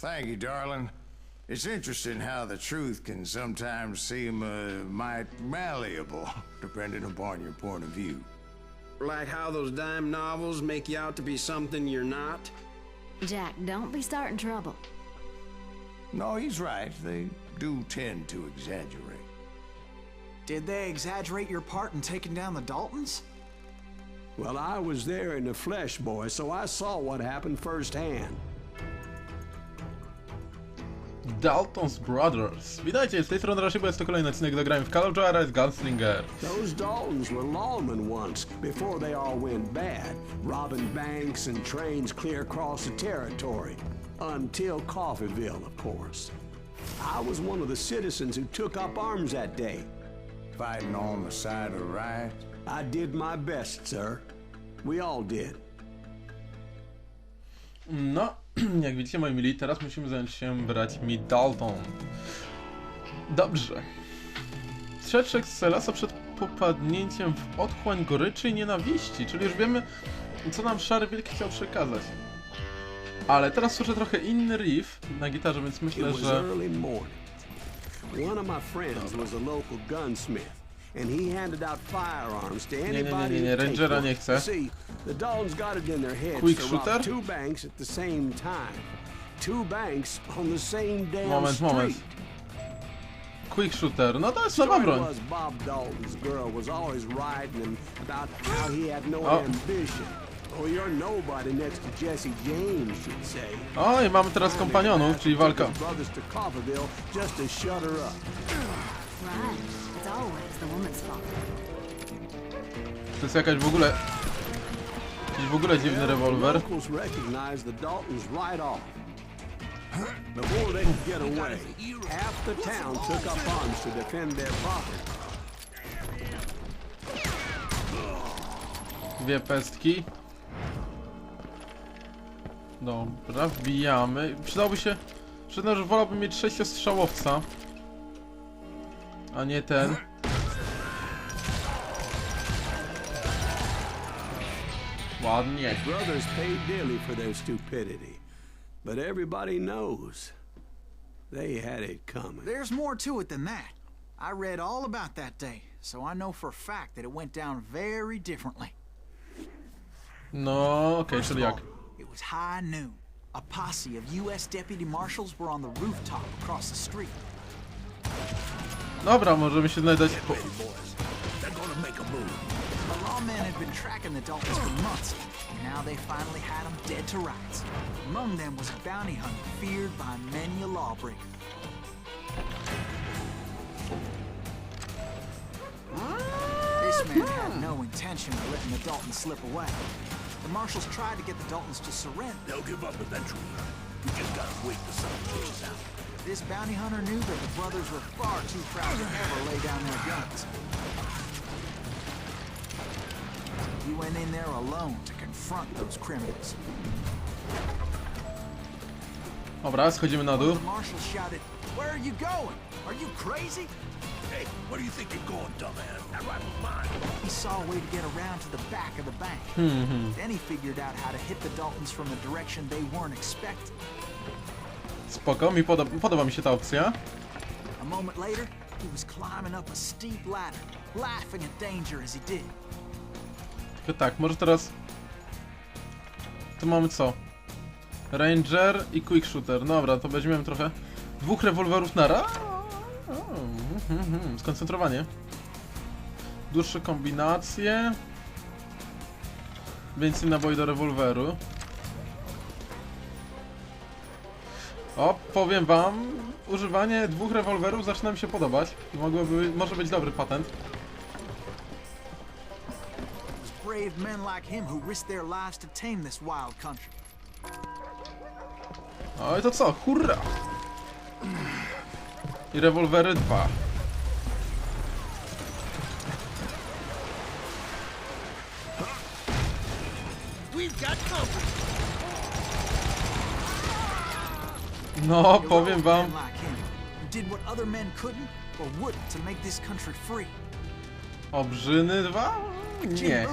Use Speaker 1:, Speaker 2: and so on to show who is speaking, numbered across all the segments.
Speaker 1: Thank you, darling. It's interesting how the truth can sometimes seem might malleable, depending upon your point of view.
Speaker 2: Like how those dime novels make you out to be something you're not?
Speaker 3: Jack, don't be starting trouble.
Speaker 1: No, he's right. They do tend to exaggerate.
Speaker 4: Did they exaggerate your part in taking down the Daltons?
Speaker 2: Well, I was there in the flesh, boy, so I saw what happened firsthand.
Speaker 5: Dalton's Brothers. Witajcie, z tej strony Rashibo, jest to kolejny odcinek do grania w Call of Duty Gunslinger.
Speaker 2: Those Daltons were lawmen once, before they all went bad, robbing banks and trains clear across the territory. Until Coffeeville, of course. I was one of the citizens who took up arms that day.
Speaker 1: Fighting on the side of right?
Speaker 2: I did my best, sir. We all did.
Speaker 5: No, jak widzicie, moi mili, teraz musimy zająć się braćmi Dalton. Dobrze. Strzeczek z Selasa przed popadnięciem w otchłań goryczy i nienawiści, czyli już wiemy, co nam Szary Wilk chciał przekazać. Ale teraz słyszę trochę inny riff na gitarze, więc myślę, że...
Speaker 2: One of my friends was a local gunsmith. And he handed out firearms to anybody.
Speaker 5: Nie, Rangera nie chcę.
Speaker 2: See, the Daltons got it in their heads
Speaker 5: Quick
Speaker 2: to
Speaker 5: shooter?
Speaker 2: rob two banks at the same time. Two banks on the same damn
Speaker 5: Moment.
Speaker 2: street.
Speaker 5: Quick shooter, no to jest nowa broń.
Speaker 2: Was Bob Dalton's girl was always writing him about how he had no ambition. Oh, you're nobody next to Jesse James, she'd say.
Speaker 5: O, i mamy teraz kompanionów, czyli walka.
Speaker 2: Brothers to Coffeeville just to shut her up.
Speaker 3: Right. It's always the woman's fault.
Speaker 5: To jest jakiś w ogóle dziwny rewolwer.
Speaker 2: Locals recognized the Daltons right off. Before they could get away, half the town took up arms to defend their property.
Speaker 5: Dwie pestki. Dobra, wbijamy. Przydałoby się... Przyznam, że wolałbym mieć 6-strzałowca. A nie ten. Ładnie.
Speaker 2: Brothers paid dearly for their stupidity, but everybody knows they had it coming.
Speaker 4: There's more to it than that. I read all about that day, so I know for a fact that it went down very differently.
Speaker 5: No, okej, czyli jak?
Speaker 4: It was high noon. A posse of U.S. deputy marshals were on the rooftop across the street.
Speaker 5: Dobra, możemy się znajdować.
Speaker 4: The lawmen had been tracking the Daltons for months, and now they finally had them dead to rights. Among them was a bounty hunter feared by many a lawbreaker. This man had no intention of letting the Daltons slip away. The marshals tried to get the Daltons to surrender.
Speaker 6: They'll give up eventually. We just gotta wait till something catches out.
Speaker 4: This bounty hunter knew that the brothers were far too proud to ever lay down their guns. He went in there alone to confront those criminals.
Speaker 5: Dobra, schodzimy na dół.
Speaker 4: The marshal shouted, "Where are you going? Are you crazy?"
Speaker 6: Hey, where do you think you're going, dumbass? That rifle's mine.
Speaker 4: He saw a way to get around to the back of the bank. Then he figured out how to hit the Daltons from the direction they weren't expecting.
Speaker 5: Spoko, podoba mi się ta opcja.
Speaker 4: A moment later, he was climbing up a steep ladder, laughing at danger as he did.
Speaker 5: Tylko tak, może teraz... Tu mamy co? Ranger i Quick Shooter. Dobra, to weźmiemy trochę... Dwóch rewolwerów na raz. Skoncentrowanie. Dłuższe kombinacje. Więcej naboi do rewolweru. O, powiem wam, używanie dwóch rewolwerów zaczyna mi się podobać. Może być dobry patent.
Speaker 4: Brave men like him who risked their lives to tame this wild country.
Speaker 5: Oj, to co? Hurra! I rewolwery 2. No, powiem wam. Obrzyny 2? Nie.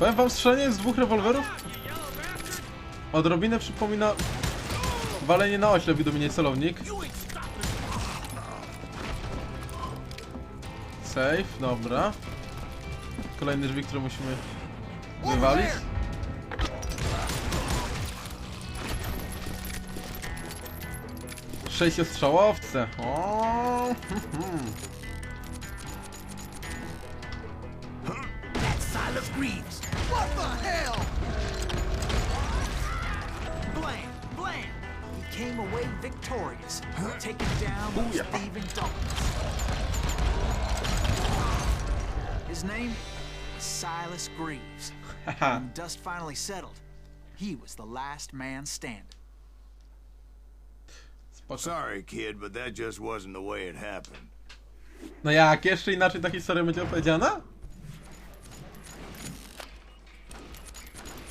Speaker 5: Powiem wam, strzelanie z 2 rewolwerów odrobinę przypomina walenie na oślep, gdyby nie celownik. Safe, dobra. Kolejny drzwi, które musimy wywalić. Sześciostrzałowce. O.
Speaker 4: Silas Greaves. What the hell? Bland. He came away victorious, taking down those thieving Daltons. His name? Silas Greaves. When dust finally settled, he was the last man standing.
Speaker 1: Sorry, kid, but that just wasn't the way it happened.
Speaker 5: No jak? Jeszcze inaczej ta historia będzie opowiedziana?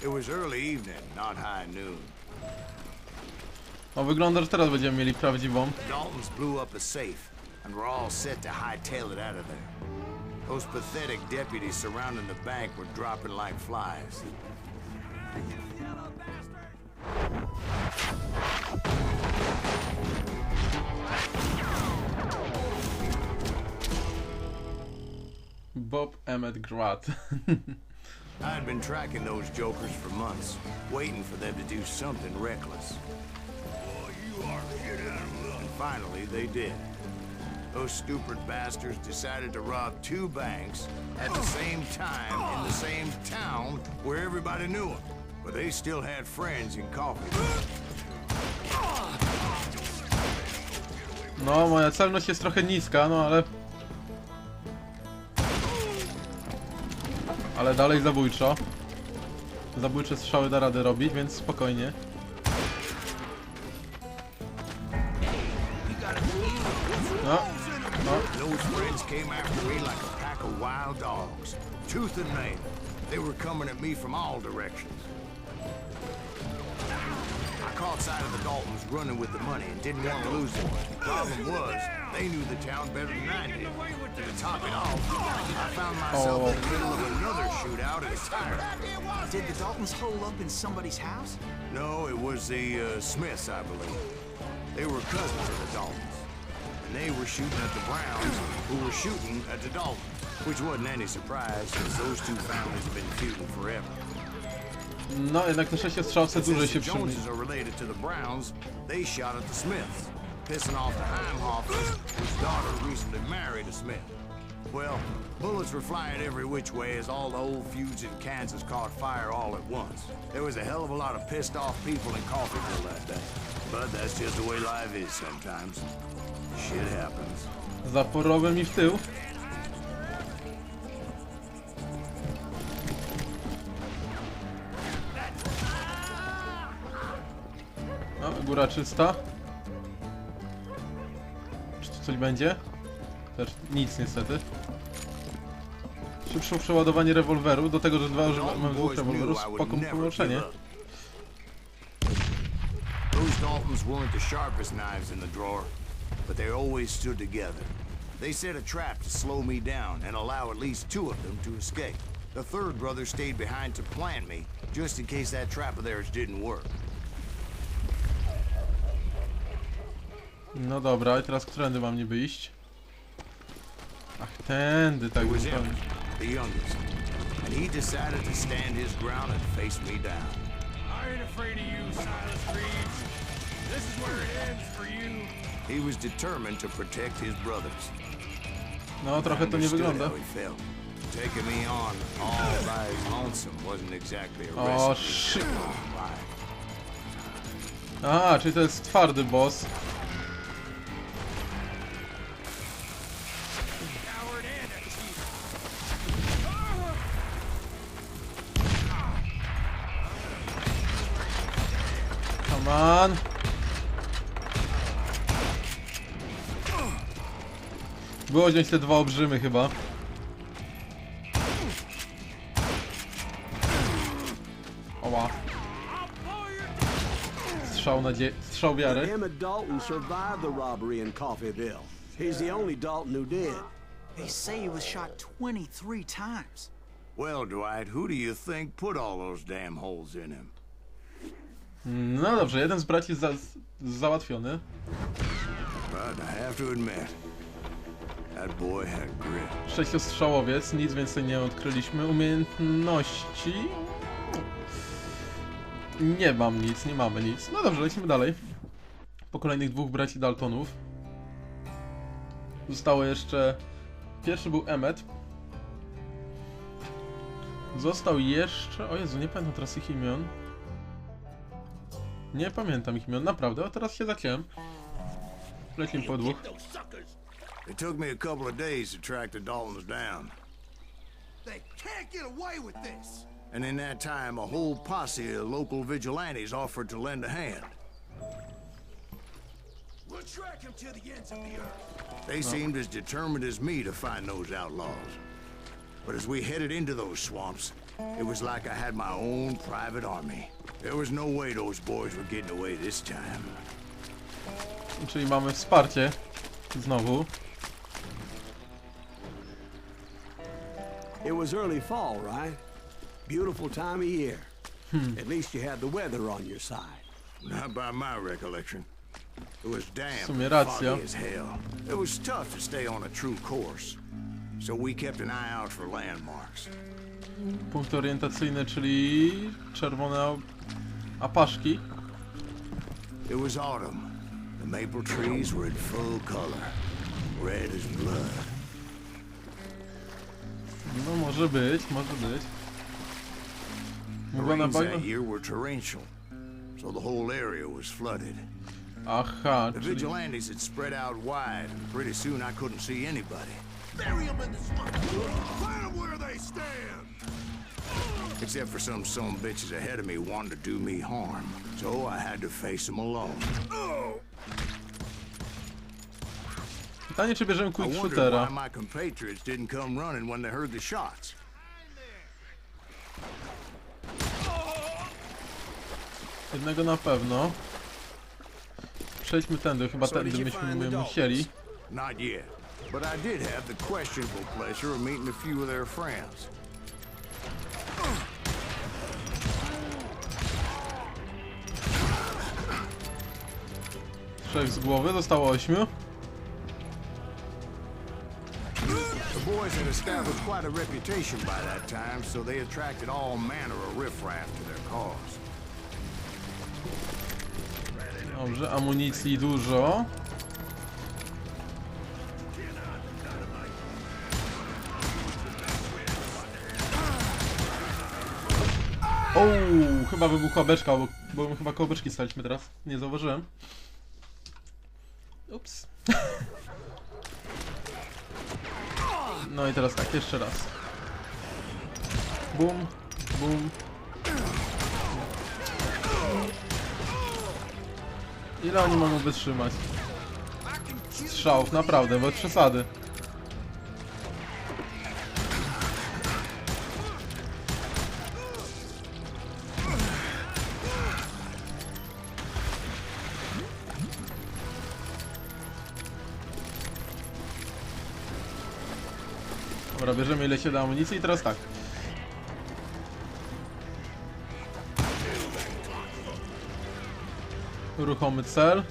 Speaker 1: It was early evening, not high noon.
Speaker 5: O, wygląda, że teraz będziemy mieli prawdziwą.
Speaker 1: Daltons blew up a safe, and we're all set to hightail it out of there. Those pathetic deputies surrounding the bank were dropping like flies.
Speaker 5: Bob Emmett Grant.
Speaker 1: I had been tracking those jokers for months, waiting for them to do something reckless. And finally, they did. Those stupid bastards decided to rob 2 banks at the same time in the same town where everybody knew them. But they still had friends in coffee.
Speaker 5: No, moja celność jest trochę niska, no ale... Ale dalej zabójczo. Zabójcze strzały da radę robić, więc spokojnie. No.
Speaker 1: Those friends came after me like a pack of wild dogs, tooth and nail. They were coming at me from all directions. I caught sight of the Daltons running with the money and didn't want to lose them. The problem was, they knew the town better than I did. To top it off, I found myself in the middle of another shootout in Tyre.
Speaker 4: Did the Daltons hole up in somebody's house?
Speaker 1: No, it was the Smiths, I believe. They were cousins of the Daltons. And they were shooting at the Browns, who were shooting at the Daltons. Which wasn't any surprise, since those 2 families have been feuding forever.
Speaker 5: No, jednak te 6-strzałce dłużej się
Speaker 1: The
Speaker 5: przyjmie.
Speaker 1: Joneses are related to the Browns. They shot at the Smiths, pissing off the Heimhoffers, whose daughter recently married a Smith. Well, bullets were flying every which way as all the old feuds in Kansas caught fire all at once. There was a hell of a lot of pissed off people in Coffeeville that day. But that's just the way life is sometimes. Shit happens.
Speaker 5: Zaporowe mi w tył. No, góra czysta. Czy tu coś będzie? Też nic niestety. Szybsze przeładowanie rewolweru, do tego, że mam 2 rewolwerów, spoko połączenie.
Speaker 1: Those Daltons weren't the sharpest knives in the drawer, but they always stood together. They set a trap to slow me down and allow at least 2 of them to escape. The 3rd brother stayed behind to plant me, just in case that trap of theirs didn't work.
Speaker 5: No dobra, i teraz którędy mam niby iść? Ach, tędy, tak
Speaker 1: It was
Speaker 5: zupełnie.
Speaker 1: him, the youngest, and he decided to stand his ground and face me down.
Speaker 6: I ain't afraid of you, Silas Greaves. This is where it ends for you.
Speaker 1: He was determined to protect his brothers.
Speaker 5: No, trochę to nie
Speaker 1: Understood
Speaker 5: wygląda.
Speaker 1: how he felt. Taking me on all by his lonesome wasn't exactly a
Speaker 5: O,
Speaker 1: recipe
Speaker 5: shit.
Speaker 1: for life.
Speaker 5: A, czyli to jest twardy boss.
Speaker 6: Coward and a cheat.
Speaker 5: Come on. Było wziąć te 2 olbrzymy chyba. Oła. Strzał wiary.
Speaker 2: Emmett Dalton survived the robbery in Coffeeville. He's the only Dalton who did.
Speaker 4: They say he was shot 23 times.
Speaker 1: Well, Dwight, who do you think put all those damn holes in him?
Speaker 5: No dobrze, jeden z braci załatwiony.
Speaker 1: But I have to admit, that boy had grit.
Speaker 5: Sześciostrzałowiec, nic więcej nie odkryliśmy. Umiejętności... Nie mam nic, nie mamy nic. No dobrze, lecimy dalej. Po kolejnych dwóch braci Daltonów. Zostało jeszcze... Pierwszy był Emmet. Został jeszcze... O Jezu, nie pamiętam teraz ich imion. Nie pamiętam ich imion, naprawdę. A teraz się zaciąłem. Lecimy po dwóch.
Speaker 1: It took me a couple of days to track the Daltons down.
Speaker 6: They can't get away with this.
Speaker 1: And in that time, a whole posse of local vigilantes offered to lend a hand.
Speaker 6: We'll track him to the ends of the earth.
Speaker 1: They seemed as determined as me to find those outlaws. But as we headed into those swamps, it was like I had my own private army. There was no way those boys were getting away this time.
Speaker 5: Czyli mamy wsparcie. Znowu.
Speaker 2: It was early fall, right? Beautiful time of year. At least you had the weather on your side.
Speaker 1: Not by my recollection. It was damp
Speaker 5: sumie
Speaker 1: and
Speaker 5: racja.
Speaker 1: foggy as hell. It was tough to stay on a true course. So we kept an eye out for landmarks.
Speaker 5: Punkt orientacyjny, czyli czerwone apaszki.
Speaker 1: It was autumn. The maple trees were in full color. Red as blood.
Speaker 5: No może być, może być.
Speaker 1: The
Speaker 5: Mgła na
Speaker 1: rains
Speaker 5: bagno...
Speaker 1: that year were torrential, so the whole area was flooded.
Speaker 5: Aha,
Speaker 1: The
Speaker 5: czyli...
Speaker 1: vigilantes had spread out wide, and pretty soon I couldn't see anybody.
Speaker 6: Bury them in the swamp. Plant them where they stand.
Speaker 1: Except for some son bitches ahead of me wanting to do me harm. So I had to face them alone.
Speaker 5: Pytanie, czy bierzemy
Speaker 1: I
Speaker 5: quick
Speaker 1: wondered
Speaker 5: shootera.
Speaker 1: why my compatriots didn't come running when they heard the shots.
Speaker 5: Jednego na pewno. Przejdźmy tędy, chyba tędy myśmy musieli.
Speaker 1: Not yet, but I did have the questionable pleasure of meeting a few of their friends.
Speaker 5: Trzech z głowy, zostało 8.
Speaker 1: The boys had established quite a reputation by that time, so they attracted all manner of riffraff to their cause.
Speaker 5: Dobrze, amunicji dużo. O, chyba wybuchła beczka, bo my chyba koło beczki staliśmy teraz. Nie zauważyłem. Ups. No i teraz tak, jeszcze raz. Bum, bum. Ile oni mogą wytrzymać? Strzałów, naprawdę, bez przesady. Dobra, bierzemy ile się da amunicji i teraz tak. Ruchomy cel.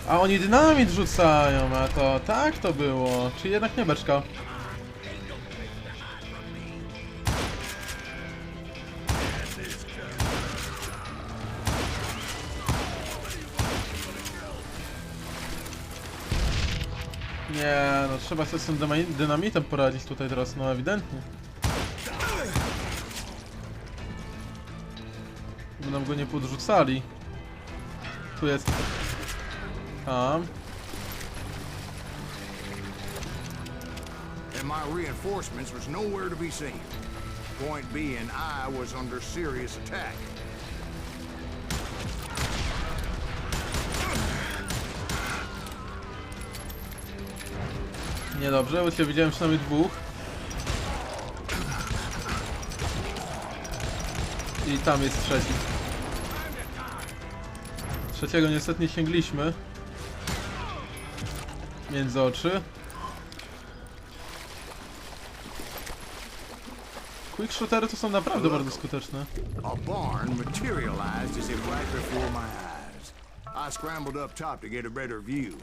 Speaker 5: A oni dynamit rzucają, a to tak to było. Czy jednak nie beczka? Nie, no trzeba sobie z tym dynamitem poradzić tutaj teraz, no ewidentnie. By nam go nie podrzucali. Tu jest. Tam.
Speaker 1: And my reinforcements was nowhere to be seen. Point being, I was under serious attack.
Speaker 5: Niedobrze, bo cię widziałem przynajmniej dwóch. I tam jest trzeci. Trzeciego niestety nie sięgliśmy. między oczy. Quick shootery to są naprawdę bardzo skuteczne.
Speaker 1: A barn materialized as if right before my eyes. I scrambled up top to get a better view.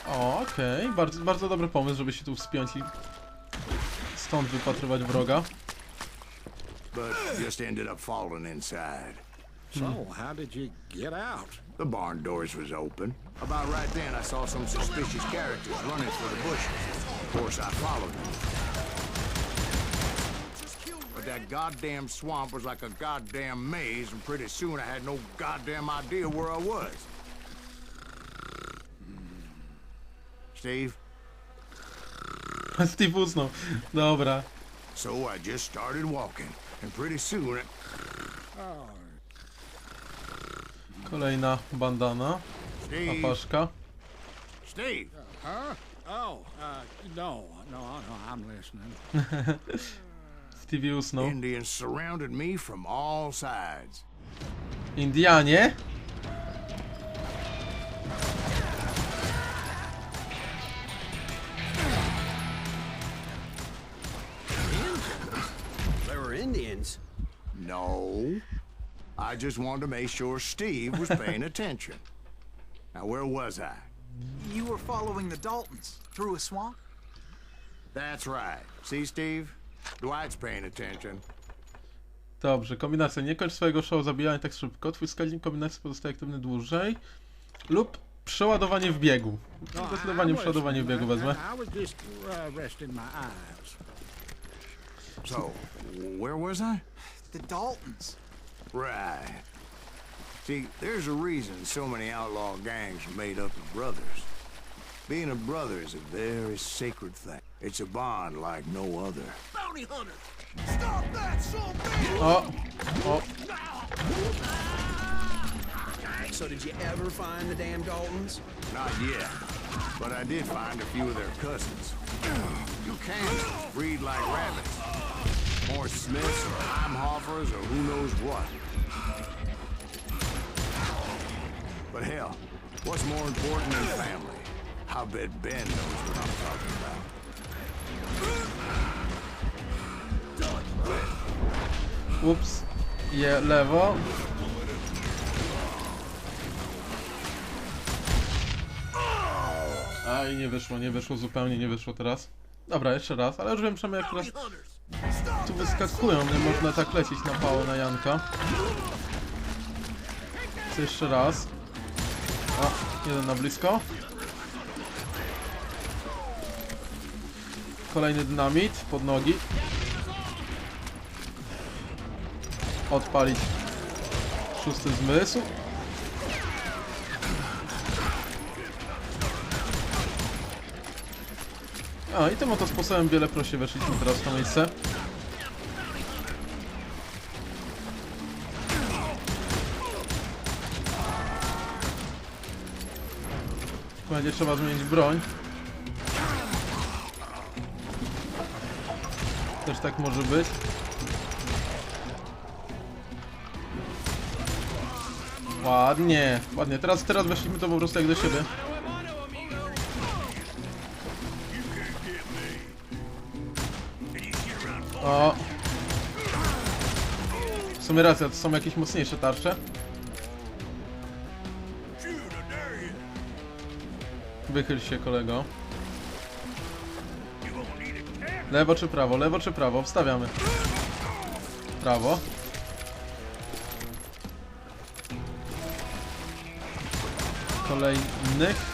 Speaker 5: O, okej. Bardzo dobry pomysł, żeby się tu wspiąć i stąd wypatrywać wroga.
Speaker 1: But just ended up falling inside.
Speaker 7: So, how did you get out?
Speaker 1: The barn doors was open. About right then, I saw some suspicious characters running for the bushes. Of course, I followed them. But that goddamn swamp was like a goddamn maze, and pretty soon I had no goddamn idea where I was. Steve?
Speaker 5: Steve usnął. Dobra.
Speaker 1: So I just started walking, and pretty soon
Speaker 5: Kolejna bandana.
Speaker 1: Steve,
Speaker 5: Apaszka.
Speaker 1: Steve,
Speaker 7: Huh? Oh, no, I'm listening.
Speaker 5: Stevie usnął.
Speaker 1: Indians surrounded me from all sides.
Speaker 5: Indianie?
Speaker 2: There were Indians.
Speaker 1: No. I just wanted to make sure Steve was paying attention. Now, where was I?
Speaker 4: You were following the Daltons through a swamp?
Speaker 1: That's right. See, Steve? Dwight's paying attention.
Speaker 5: Dobrze, kombinacja. Nie kończ swojego show zabijania tak szybko. Twój wskaźnik kombinacji pozostaje aktywny dłużej. Lub przeładowanie w biegu. Zdecydowanie przeładowanie w biegu wezmę.
Speaker 7: I was just resting my eyes.
Speaker 1: So, where was I?
Speaker 4: The Daltons.
Speaker 1: Right. See, there's a reason so many outlaw gangs are made up of brothers. Being a brother is a very sacred thing. It's a bond like no other.
Speaker 7: Bounty hunter! Stop that, son bitch!
Speaker 5: O! O!
Speaker 2: So did you ever find the damn Daltons?
Speaker 1: Not yet, but I did find a few of their cousins. You can breed like rabbits. More Smiths or Heimhoffers or who knows what. But hell, what's more important than family? I bet Ben knows what I'm talking about.
Speaker 5: Ups. Je lewo. A i nie wyszło, zupełnie nie wyszło teraz. Dobra, jeszcze raz, ale już wiem przynajmniej jak teraz tu wyskakują, nie można tak lecieć na pałę na Janka. Co jeszcze raz? O, jeden na blisko. Kolejny dynamit pod nogi. Odpalić szósty zmysł. A i tym oto sposobem wiele prościej weszliśmy teraz w to miejsce. Będzie trzeba zmienić broń. Też tak może być. Ładnie, ładnie. Teraz weszliśmy to po prostu jak do siebie. O! W sumie racja, to są jakieś mocniejsze tarcze. Wychyl się, kolego. Lewo czy prawo? Lewo czy prawo? Wstawiamy. Prawo. Kolejnych.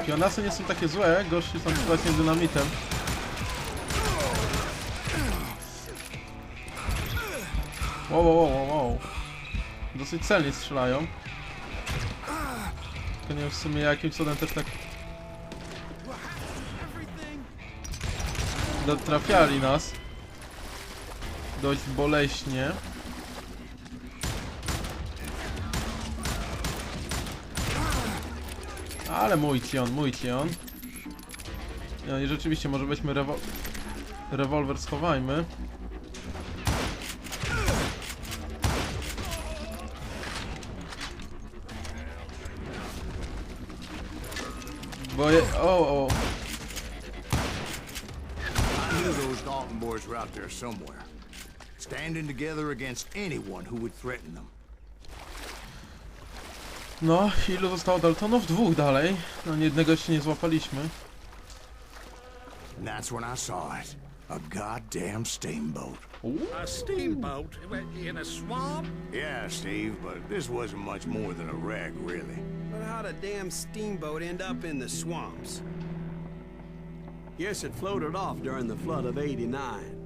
Speaker 5: Pionasy nie są takie złe, gorsi są właśnie dynamitem. Wow. Dosyć celnie strzelają. Tylko nie wiem w sumie jakim cudem też tak trafiali nas. Dość boleśnie. Ale mój ci on. No i rzeczywiście może weźmy Rewolwer schowajmy. Boję... O!
Speaker 1: I knew those Dalton boys were out there somewhere, standing together against anyone who would threaten them.
Speaker 5: No, ilu zostało Daltonów? 2 dalej. No, jednego jeszcze nie złapaliśmy.
Speaker 1: And that's when I saw it. A goddamn steamboat.
Speaker 6: A steamboat in a swamp?
Speaker 1: Yeah, Steve, but this wasn't much more than a wreck, really.
Speaker 8: But how'd a damn steamboat end up in the swamps?
Speaker 2: Yes, it floated off during the flood of '89.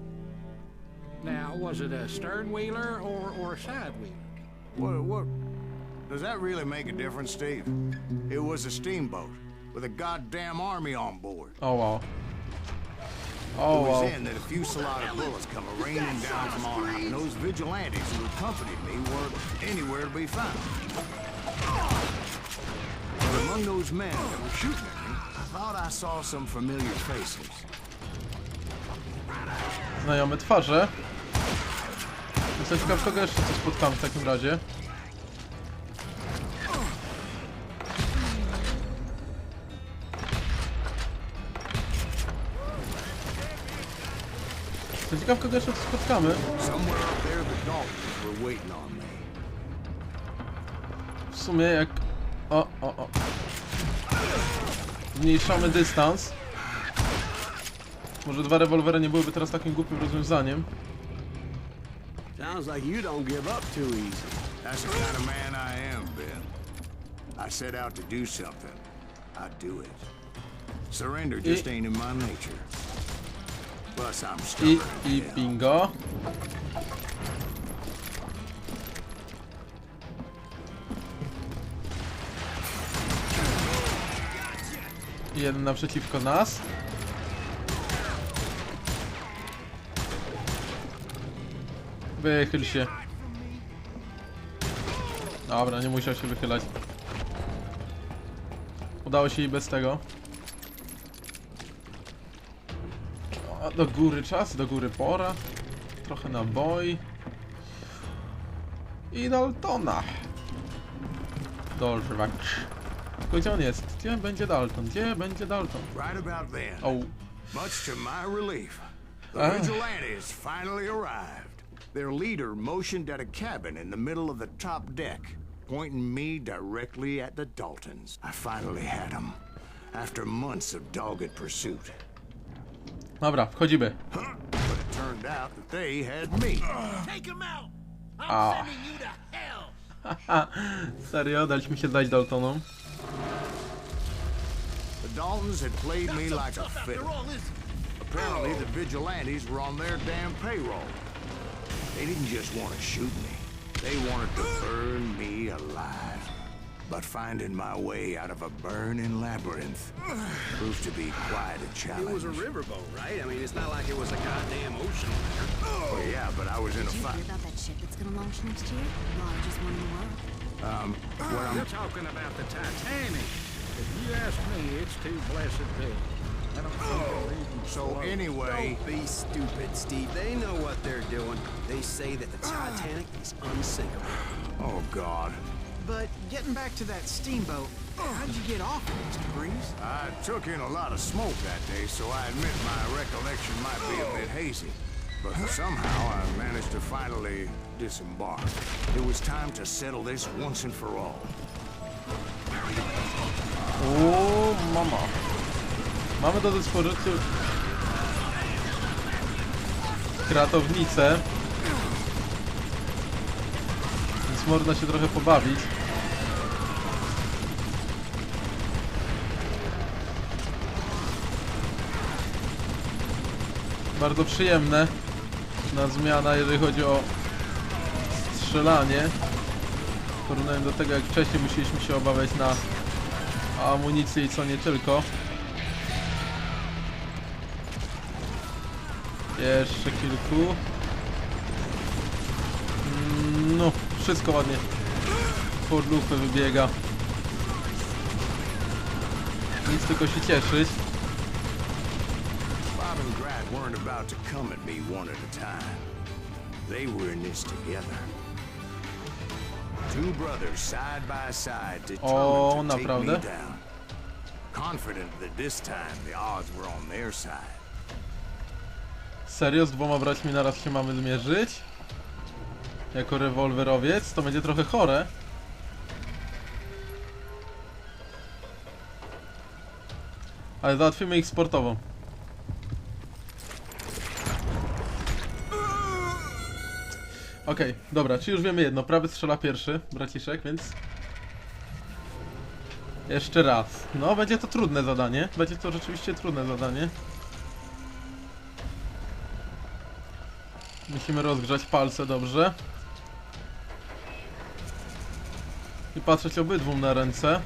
Speaker 6: Now, was it a stern-wheeler or a side-wheeler?
Speaker 1: What? Does that really make a difference, Steve? It was a steamboat with a goddamn army on board.
Speaker 5: O wow.
Speaker 1: It
Speaker 5: O
Speaker 1: was
Speaker 5: wow.
Speaker 1: then that a fusillade of bullets come raining down from on high, and those vigilantes who accompanied me weren't anywhere to be found. But among those men that were shooting at me, I thought I saw some familiar faces.
Speaker 5: Znajome twarze. Jestem ciekaw, kogo jeszcze tu spotkam w takim razie. Jestem ciekaw, kogo jeszcze tu spotkamy.
Speaker 1: Somewhere up there, the Daltons were waiting on me.
Speaker 5: W sumie jak... O. Zmniejszamy dystans. Może 2 rewolwery nie byłyby teraz takim głupim rozwiązaniem.
Speaker 2: Sounds like you don't give up too easy.
Speaker 1: That's the kind of man I am, Ben. I set out to do something. I do it. Surrender just ain't in my nature. Plus, I'm stubborn as
Speaker 5: I
Speaker 1: hell.
Speaker 5: bingo. Jeden naprzeciwko nas. Wychyl się. Dobra, nie musiał się wychylać. Udało się i bez tego. O, do góry czas, do góry pora. Trochę naboi. I Daltona. Dorwać. Tylko gdzie on jest? Gdzie będzie Dalton? Gdzie będzie Dalton?
Speaker 1: Right about then,
Speaker 5: O.
Speaker 1: much to my relief, the vigilantes finally arrived. Their leader motioned at a cabin in the middle of the top deck, pointing me directly at the Daltons. I finally had them, after months of dogged pursuit.
Speaker 5: Dobra, wchodzimy.
Speaker 1: But it turned out that they had me.
Speaker 6: Take him out! I'm
Speaker 5: Ah.
Speaker 6: sending you to hell!
Speaker 5: Haha, serio, daliśmy się dać Daltonom.
Speaker 1: The Daltons had played me like a fiddle. Apparently, the vigilantes were on their damn payroll. They didn't just want to shoot me. They wanted to burn me alive. But finding my way out of a burning labyrinth proved to be quite a challenge.
Speaker 8: It was a riverboat, right? I mean, it's not like it was a goddamn ocean liner.
Speaker 1: Oh, yeah, but I was in a
Speaker 3: Did you
Speaker 1: fight.
Speaker 3: hear about that ship that's gonna launch next year? Largest one in the world.
Speaker 1: What I'm
Speaker 6: You're talking about the Titanic. If you ask me, it's too blessed big. I don't think they'll even
Speaker 1: So
Speaker 6: float.
Speaker 1: anyway,
Speaker 8: Don't be stupid, Steve. They know what they're doing. They say that the Titanic is unsinkable.
Speaker 1: oh God,
Speaker 4: But getting back to that steamboat, how'd you get off it, Mr. Breeze?
Speaker 1: I took in a lot of smoke that day, so I admit my recollection might be a bit hazy. But somehow I managed to finally disembark. It was time to settle this once and for all.
Speaker 5: O, mama. Mamy do dyspozycji kratownicę. Więc można się trochę pobawić. Bardzo przyjemne na zmiana, jeżeli chodzi o strzelanie. W porównaniu do tego, jak wcześniej musieliśmy się obawiać na amunicję i co nie tylko. Jeszcze kilku. No, wszystko ładnie pod lufę wybiega. Nic tylko się cieszyć.
Speaker 1: Rob and Grat weren't about to come at me one at a time. They were in this together. Two brothers side by side, determined to take me
Speaker 5: naprawdę?
Speaker 1: down. Confident that this time the odds were on their side.
Speaker 5: Serio? Z dwoma braćmi naraz się mamy zmierzyć? Jako rewolwerowiec? To będzie trochę chore. Ale załatwimy ich sportowo. Okej, dobra, czy już wiemy jedno. Prawy strzela pierwszy, braciszek, więc... Jeszcze raz. No, będzie to trudne zadanie. Będzie to rzeczywiście trudne zadanie. Musimy rozgrzać palce dobrze. I patrzeć obydwum na ręce.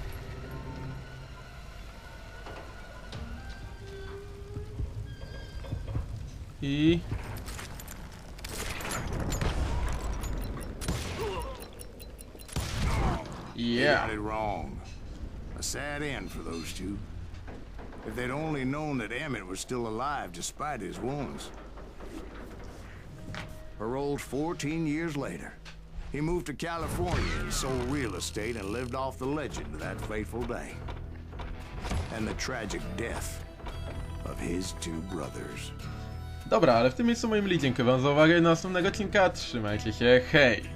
Speaker 5: I...
Speaker 1: They
Speaker 5: Yeah.
Speaker 1: got it wrong. A sad end for those two. If they'd only known that Emmett was still alive despite his wounds. Paroled 14 years later, he moved to California and sold real estate and lived off the legend of that fateful day. And the tragic death of his two brothers.
Speaker 5: Dobra, ale w tym miejscu moim dziękuję wam za uwagę i do następnego odcinka. Trzymajcie się, hej!